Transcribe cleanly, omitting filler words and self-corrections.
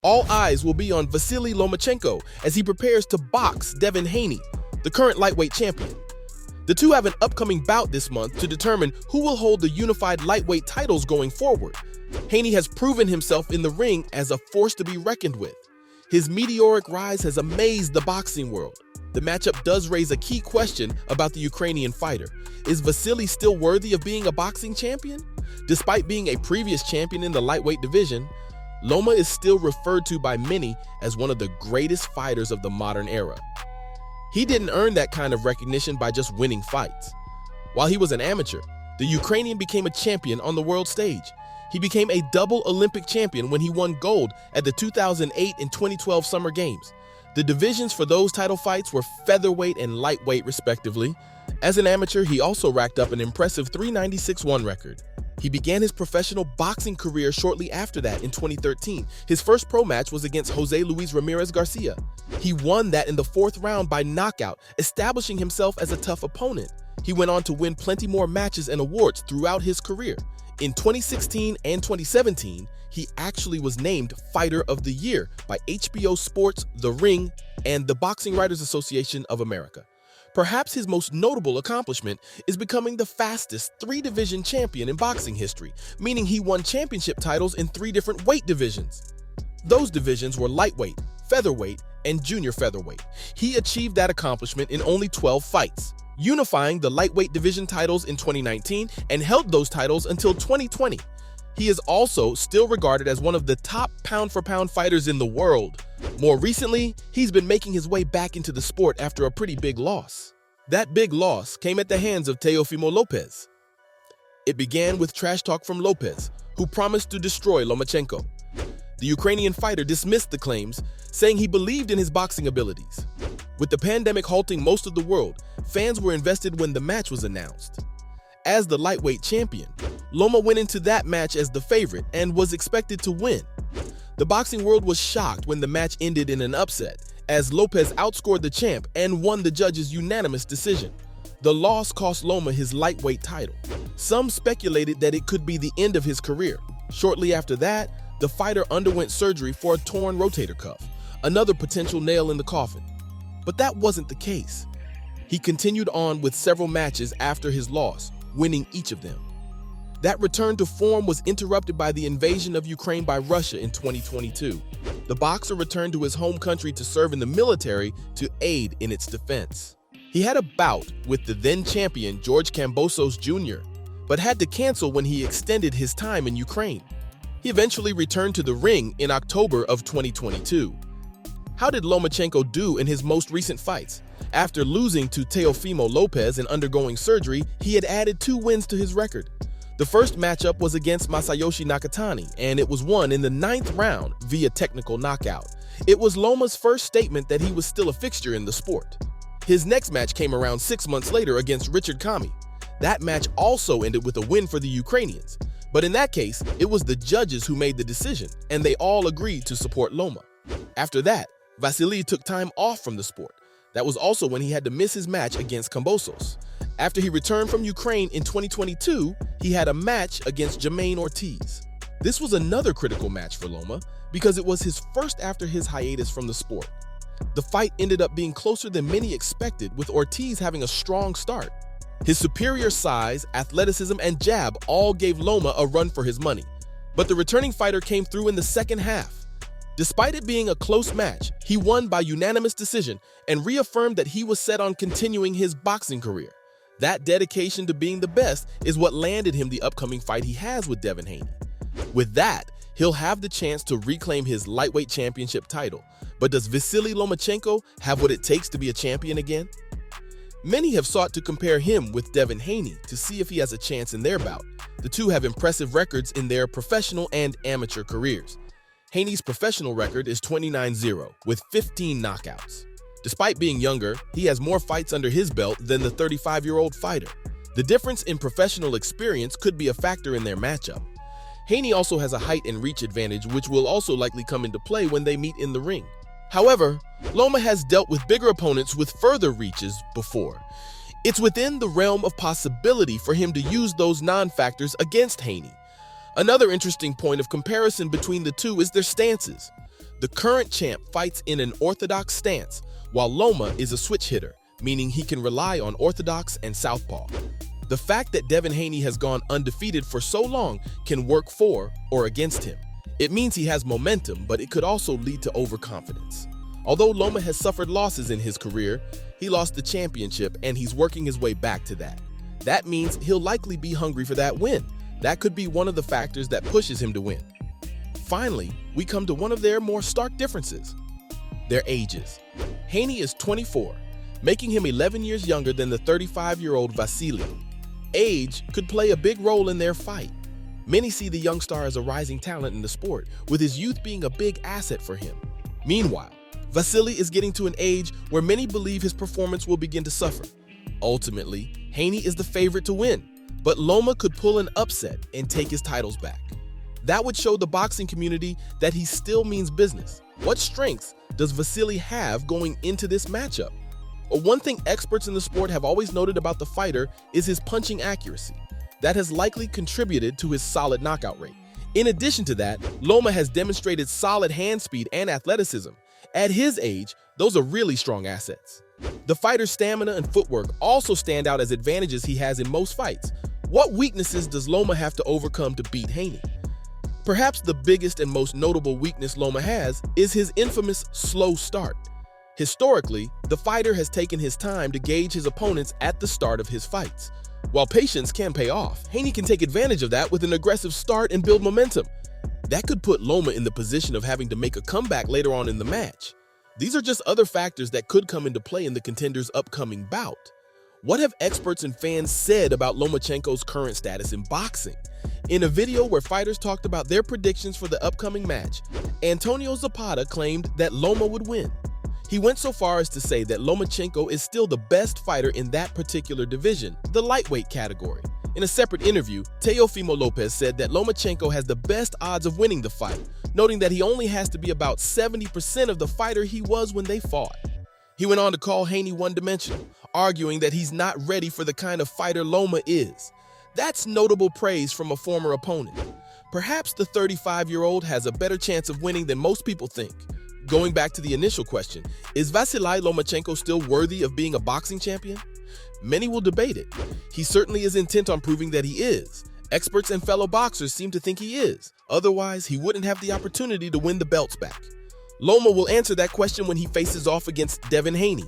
All eyes will be on Vasiliy Lomachenko as he prepares to box Devin Haney, the current lightweight champion. The two have an upcoming bout this month to determine who will hold the unified lightweight titles going forward. Haney has proven himself in the ring as a force to be reckoned with. His meteoric rise has amazed the boxing world. The matchup does raise a key question about the Ukrainian fighter. Is Vasiliy still worthy of being a boxing champion? Despite being a previous champion in the lightweight division, Loma is still referred to by many as one of the greatest fighters of the modern era. He didn't earn that kind of recognition by just winning fights. While he was an amateur, the Ukrainian became a champion on the world stage. He became a double Olympic champion when he won gold at the 2008 and 2012 Summer Games. The divisions for those title fights were featherweight and lightweight, respectively. As an amateur, he also racked up an impressive 396-1 record. He began his professional boxing career shortly after that in 2013. His first pro match was against Jose Luis Ramirez Garcia. He won that in the fourth round by knockout, establishing himself as a tough opponent. He went on to win plenty more matches and awards throughout his career. In 2016 and 2017, he actually was named Fighter of the Year by HBO Sports, The Ring, and the Boxing Writers Association of America. Perhaps his most notable accomplishment is becoming the fastest three-division champion in boxing history, meaning he won championship titles in 3 different weight divisions. Those divisions were lightweight, featherweight, and junior featherweight. He achieved that accomplishment in only 12 fights, unifying the lightweight division titles in 2019 and held those titles until 2020. He is also still regarded as one of the top pound-for-pound fighters in the world. More recently, he's been making his way back into the sport after a pretty big loss. That big loss came at the hands of Teofimo Lopez. It began with trash talk from Lopez, who promised to destroy Lomachenko. The Ukrainian fighter dismissed the claims, saying he believed in his boxing abilities. With the pandemic halting most of the world, fans were invested when the match was announced. As the lightweight champion, Loma went into that match as the favorite and was expected to win. The boxing world was shocked when the match ended in an upset, as Lopez outscored the champ and won the judges' unanimous decision. The loss cost Loma his lightweight title. Some speculated that it could be the end of his career. Shortly after that, the fighter underwent surgery for a torn rotator cuff, another potential nail in the coffin. But that wasn't the case. He continued on with several matches after his loss, winning each of them. That return to form was interrupted by the invasion of Ukraine by Russia in 2022. The boxer returned to his home country to serve in the military to aid in its defense. He had a bout with the then champion George Kambosos Jr., but had to cancel when he extended his time in Ukraine. He eventually returned to the ring in October of 2022. How did Lomachenko do in his most recent fights? After losing to Teofimo Lopez and undergoing surgery, he had added 2 wins to his record. The first matchup was against Masayoshi Nakatani, and it was won in the 9th round via technical knockout. It was Loma's first statement that he was still a fixture in the sport. His next match came around 6 months later against Richard Kami. That match also ended with a win for the Ukrainians. But in that case, it was the judges who made the decision, and they all agreed to support Loma. After that, Vasiliy took time off from the sport. That was also when he had to miss his match against Kambosos. After he returned from Ukraine in 2022, he had a match against Jermaine Ortiz. This was another critical match for Loma because it was his first after his hiatus from the sport. The fight ended up being closer than many expected, with Ortiz having a strong start. His superior size, athleticism, and jab all gave Loma a run for his money. But the returning fighter came through in the second half. Despite it being a close match, he won by unanimous decision and reaffirmed that he was set on continuing his boxing career. That dedication to being the best is what landed him the upcoming fight he has with Devin Haney. With that, he'll have the chance to reclaim his lightweight championship title. But does Vasiliy Lomachenko have what it takes to be a champion again? Many have sought to compare him with Devin Haney to see if he has a chance in their bout. The two have impressive records in their professional and amateur careers. Haney's professional record is 29-0 with 15 knockouts. Despite being younger, he has more fights under his belt than the 35-year-old fighter. The difference in professional experience could be a factor in their matchup. Haney also has a height and reach advantage, which will also likely come into play when they meet in the ring. However, Loma has dealt with bigger opponents with further reaches before. It's within the realm of possibility for him to use those non-factors against Haney. Another interesting point of comparison between the two is their stances. The current champ fights in an orthodox stance, while Loma is a switch hitter, meaning he can rely on orthodox and southpaw. The fact that Devin Haney has gone undefeated for so long can work for or against him. It means he has momentum, but it could also lead to overconfidence. Although Loma has suffered losses in his career, he lost the championship and he's working his way back to that. That means he'll likely be hungry for that win. That could be one of the factors that pushes him to win. Finally, we come to one of their more stark differences: their ages. Haney is 24, making him 11 years younger than the 35-year-old Vasiliy. Age could play a big role in their fight. Many see the young star as a rising talent in the sport, with his youth being a big asset for him. Meanwhile, Vasiliy is getting to an age where many believe his performance will begin to suffer. Ultimately, Haney is the favorite to win, but Loma could pull an upset and take his titles back. That would show the boxing community that he still means business. What strengths does Vasiliy have going into this matchup? One thing experts in the sport have always noted about the fighter is his punching accuracy. That has likely contributed to his solid knockout rate. In addition to that, Loma has demonstrated solid hand speed and athleticism. At his age, those are really strong assets. The fighter's stamina and footwork also stand out as advantages he has in most fights. What weaknesses does Loma have to overcome to beat Haney? Perhaps the biggest and most notable weakness Loma has is his infamous slow start. Historically, the fighter has taken his time to gauge his opponents at the start of his fights. While patience can pay off, Haney can take advantage of that with an aggressive start and build momentum. That could put Loma in the position of having to make a comeback later on in the match. These are just other factors that could come into play in the contender's upcoming bout. What have experts and fans said about Lomachenko's current status in boxing? In a video where fighters talked about their predictions for the upcoming match, Antonio Zapata claimed that Loma would win. He went so far as to say that Lomachenko is still the best fighter in that particular division, the lightweight category. In a separate interview, Teofimo Lopez said that Lomachenko has the best odds of winning the fight, noting that he only has to be about 70% of the fighter he was when they fought. He went on to call Haney one-dimensional, arguing that he's not ready for the kind of fighter Loma is. That's notable praise from a former opponent. Perhaps the 35-year-old has a better chance of winning than most people think. Going back to the initial question, is Vasiliy Lomachenko still worthy of being a boxing champion? Many will debate it. He certainly is intent on proving that he is. Experts and fellow boxers seem to think he is. Otherwise, he wouldn't have the opportunity to win the belts back. Loma will answer that question when he faces off against Devin Haney.